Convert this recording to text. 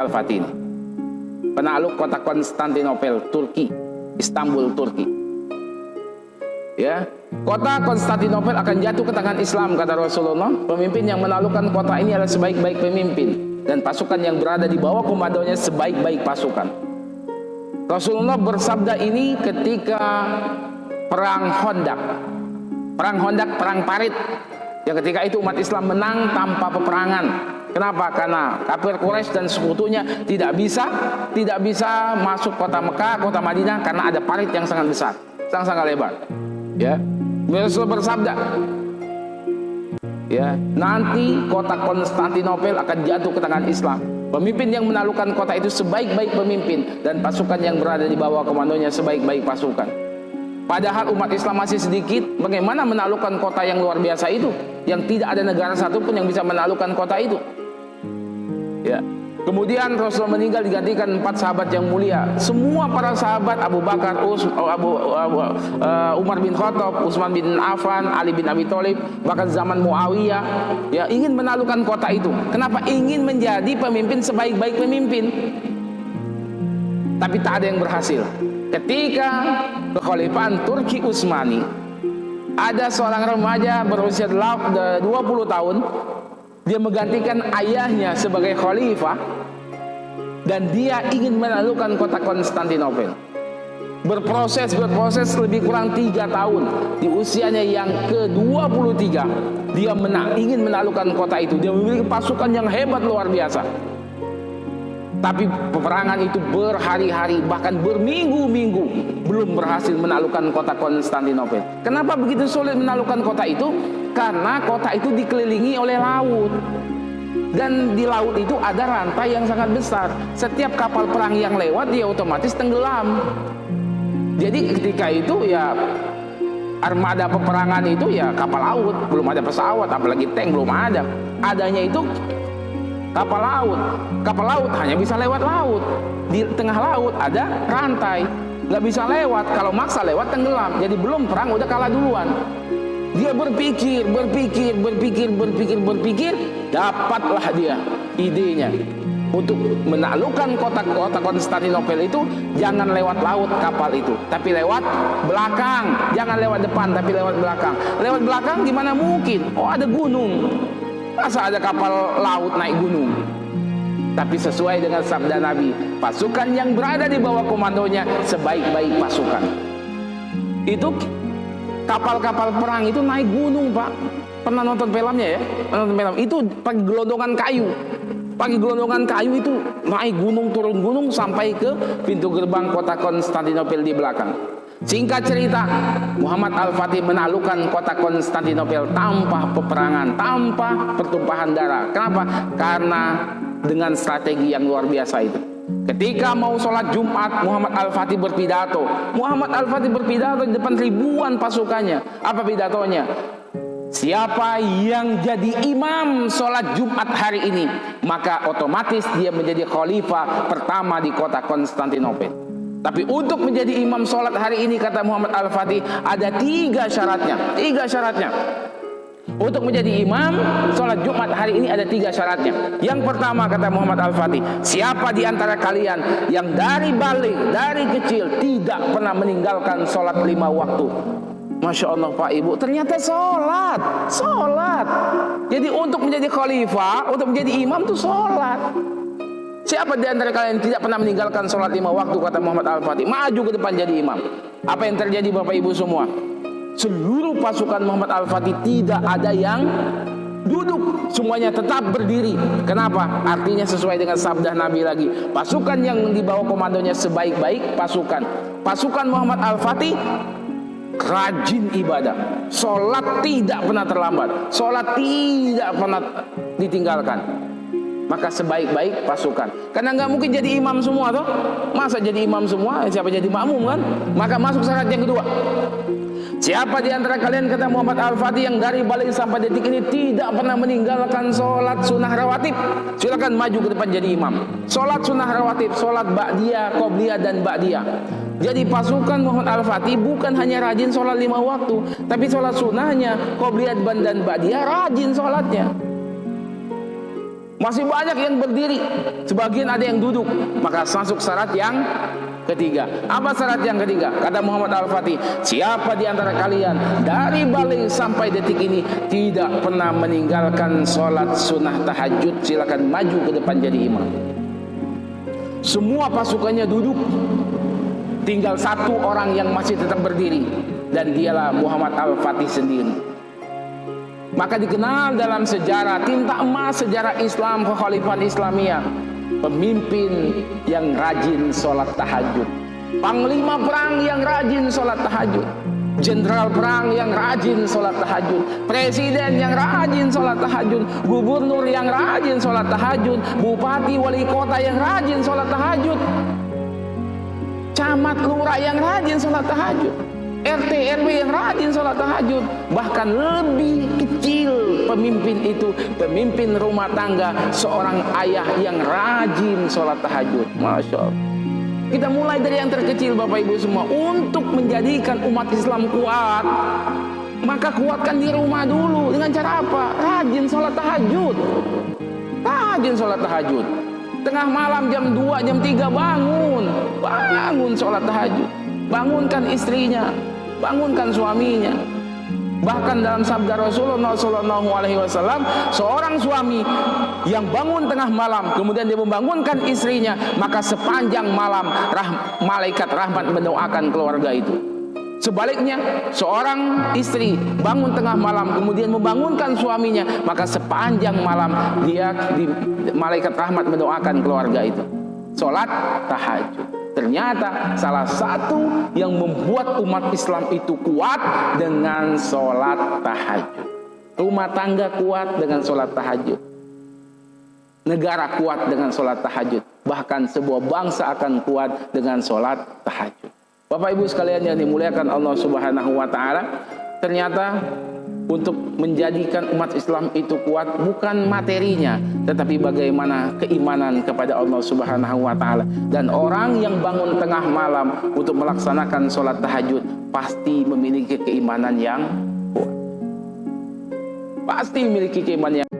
Al-Fatih ini, penakluk kota Konstantinopel, Turki, Istanbul, Turki. Ya, kota Konstantinopel akan jatuh ke tangan Islam, kata Rasulullah. Pemimpin yang menaklukkan kota ini adalah sebaik-baik pemimpin, dan pasukan yang berada di bawah komandonya sebaik-baik pasukan. Rasulullah bersabda ini ketika perang Khandaq. Perang Khandaq, perang parit. Ya, ketika itu umat Islam menang tanpa peperangan. Kenapa? Karena kafir Quraisy dan sekutunya tidak bisa masuk kota Mekah, kota Madinah, karena ada parit yang sangat besar, sangat lebar. Ya, Rasulullah bersabda, ya, nanti kota Konstantinopel akan jatuh ke tangan Islam. Pemimpin yang menaklukkan kota itu sebaik-baik pemimpin, dan pasukan yang berada di bawah komandonya sebaik-baik pasukan. Padahal umat Islam masih sedikit, bagaimana menaklukkan kota yang luar biasa itu, yang tidak ada negara satupun yang bisa menaklukkan kota itu. Ya. Kemudian Rasulullah meninggal, digantikan 4 sahabat yang mulia. Semua para sahabat, Abu Bakar, Umar bin Khattab, Utsman bin Affan, Ali bin Abi Thalib, bahkan zaman Muawiyah, ya, ingin menaklukkan kota itu. Kenapa? Ingin menjadi pemimpin sebaik-baik pemimpin. Tapi tak ada yang berhasil. Ketika kekhalifahan Turki Utsmani, ada seorang remaja berusia 20 tahun. Dia menggantikan ayahnya sebagai khalifah, dan dia ingin menaklukkan kota Konstantinopel. Berproses lebih kurang 3 tahun. Di usianya yang ke-23, dia ingin menaklukkan kota itu. Dia memiliki pasukan yang hebat luar biasa. Tapi peperangan itu berhari-hari, bahkan berminggu-minggu, belum berhasil menaklukkan kota Konstantinopel. Kenapa begitu sulit menaklukkan kota itu? Karena kota itu dikelilingi oleh laut. Dan di laut itu ada rantai yang sangat besar. Setiap kapal perang yang lewat, dia otomatis tenggelam. Jadi ketika itu, ya, armada peperangan itu ya kapal laut. Belum ada pesawat, apalagi tank belum ada. Adanya itu kapal laut. Kapal laut hanya bisa lewat laut. Di tengah laut ada rantai, nggak bisa lewat. Kalau maksa lewat, tenggelam. Jadi belum perang udah kalah duluan. Dia berpikir, dapatlah dia idenya untuk menaklukkan kota Konstantinopel itu. Jangan lewat laut kapal itu, tapi lewat belakang. Jangan lewat depan, tapi lewat belakang. Lewat belakang gimana mungkin? Oh, ada gunung. Masa ada kapal laut naik gunung? Tapi sesuai dengan sabda Nabi, pasukan yang berada di bawah komandonya sebaik-baik pasukan. Itu kapal-kapal perang itu naik gunung, Pak. Pernah nonton filmnya ya? Nonton film. Itu pakai gelondongan kayu. Pakai gelondongan kayu itu naik gunung, turun gunung, sampai ke pintu gerbang kota Konstantinopel di belakang. Singkat cerita, Muhammad Al-Fatih menaklukkan kota Konstantinopel tanpa peperangan, tanpa pertumpahan darah. Kenapa? Karena dengan strategi yang luar biasa itu. Ketika mau sholat Jumat, Muhammad Al-Fatih berpidato. Muhammad Al-Fatih berpidato di depan ribuan pasukannya. Apa pidatonya? Siapa yang jadi imam sholat Jumat hari ini, maka otomatis dia menjadi khalifah pertama di kota Konstantinopel. Tapi untuk menjadi imam sholat hari ini, kata Muhammad Al-Fatih, ada 3 syaratnya. 3 syaratnya. Untuk menjadi imam sholat Jumat hari ini ada 3 syaratnya. Yang pertama, kata Muhammad Al-Fatih, siapa di antara kalian yang dari balik, dari kecil tidak pernah meninggalkan sholat 5 waktu. Masya Allah, Pak Ibu, ternyata sholat. Jadi untuk menjadi khalifah, untuk menjadi imam itu sholat. Siapa di antara kalian yang tidak pernah meninggalkan sholat 5 waktu, kata Muhammad Al-Fatih, maju ke depan jadi imam. Apa yang terjadi, Bapak Ibu semua? Seluruh pasukan Muhammad Al-Fatih tidak ada yang duduk, semuanya tetap berdiri. Kenapa? Artinya sesuai dengan sabda Nabi lagi, pasukan yang di bawah komandonya sebaik-baik pasukan. Pasukan Muhammad Al-Fatih rajin ibadah, sholat tidak pernah terlambat, sholat tidak pernah ditinggalkan. Maka sebaik-baik pasukan. Karena nggak mungkin jadi imam semua toh. Masa jadi imam semua, siapa jadi makmum kan? Maka masuk syarat yang kedua. Siapa di antara kalian, kata Muhammad Al-Fatih, yang dari balik sampai detik ini tidak pernah meninggalkan sholat sunnah rawatib, silakan maju ke depan jadi imam. Sholat sunnah rawatib, sholat ba'diyah, qobliyah, dan ba'diyah. Jadi pasukan Muhammad Al-Fatih bukan hanya rajin sholat 5 waktu, tapi sholat sunnahnya, qobliyah, dan ba'diyah rajin sholatnya. Masih banyak yang berdiri, sebagian ada yang duduk. Maka masuk syarat yang ketiga. Apa syarat yang ketiga? Kata Muhammad Al-Fatih, siapa di antara kalian dari balik sampai detik ini tidak pernah meninggalkan sholat sunnah tahajud, silakan maju ke depan jadi imam. Semua pasukannya duduk, tinggal satu orang yang masih tetap berdiri, dan dialah Muhammad Al-Fatih sendiri. Maka dikenal dalam sejarah tinta emas sejarah Islam, kekhalifahan Islamiyah, pemimpin yang rajin sholat tahajud, panglima perang yang rajin sholat tahajud, jenderal perang yang rajin sholat tahajud, presiden yang rajin sholat tahajud, gubernur yang rajin sholat tahajud, bupati wali kota yang rajin sholat tahajud, camat lurah yang rajin sholat tahajud, RT RW yang rajin sholat tahajud. Bahkan lebih kecil pemimpin itu, pemimpin rumah tangga, seorang ayah yang rajin sholat tahajud. Masya Allah. Kita mulai dari yang terkecil Bapak Ibu semua. Untuk menjadikan umat Islam kuat, maka kuatkan di rumah dulu. Dengan cara apa? Rajin sholat tahajud. Rajin sholat tahajud. Tengah malam jam 2, jam 3 bangun. Bangun sholat tahajud. Bangunkan istrinya, bangunkan suaminya. Bahkan dalam sabda Rasulullah SAW, seorang suami yang bangun tengah malam kemudian dia membangunkan istrinya, maka sepanjang malam malaikat rahmat mendoakan keluarga itu. Sebaliknya, seorang istri bangun tengah malam kemudian membangunkan suaminya, maka sepanjang malam malaikat rahmat mendoakan keluarga itu. Sholat tahajud. Ternyata salah satu yang membuat umat Islam itu kuat dengan sholat tahajud. Rumah tangga kuat dengan sholat tahajud. Negara kuat dengan sholat tahajud. Bahkan sebuah bangsa akan kuat dengan sholat tahajud. Bapak Ibu sekalian yang dimuliakan Allah Subhanahu wa Ta'ala, ternyata untuk menjadikan umat Islam itu kuat bukan materinya, tetapi bagaimana keimanan kepada Allah Subhanahu wa Ta'ala. Dan orang yang bangun tengah malam untuk melaksanakan sholat tahajud pasti memiliki keimanan yang kuat. Pasti memiliki keimanan yang